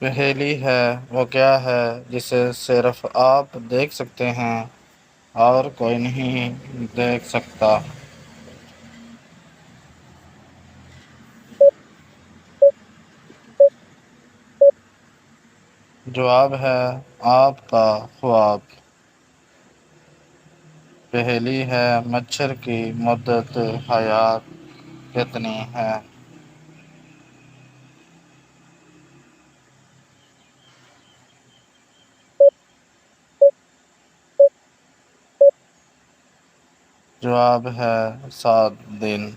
پہیلی ہے وہ کیا ہے جسے صرف آپ دیکھ سکتے ہیں اور کوئی نہیں دیکھ سکتا؟ جواب ہے آپ کا خواب۔ پہیلی ہے مچھر کی مدت حیات کتنی ہے؟ جواب ہے 7 دن۔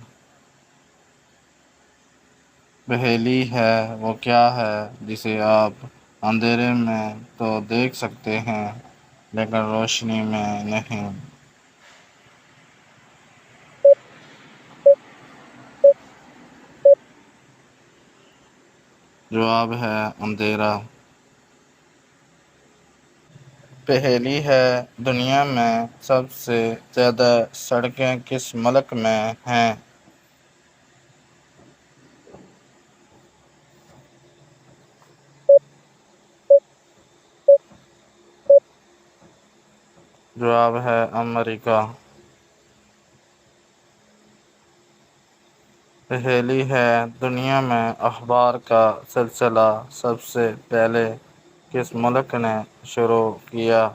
پہیلی ہے وہ کیا ہے جسے آپ اندھیرے میں تو دیکھ سکتے ہیں لیکن روشنی میں نہیں؟ جواب ہے اندھیرا۔ پہیلی ہے دنیا میں سب سے زیادہ سڑکیں کس ملک میں ہیں؟ جواب ہے امریکہ۔ پہیلی ہے دنیا میں اخبار کا سلسلہ سب سے پہلے کس ملک نے شروع کیا؟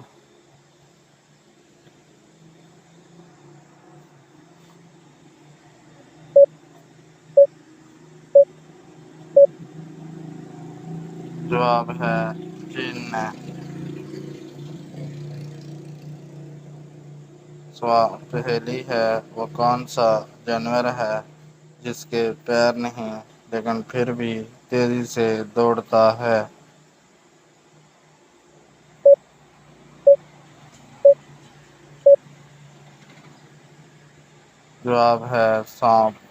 جواب ہے چین نے۔ پہیلی ہے وہ کون سا جانور ہے جس کے پیر نہیں لیکن پھر بھی تیزی سے دوڑتا ہے؟ جواب ہے سانپ۔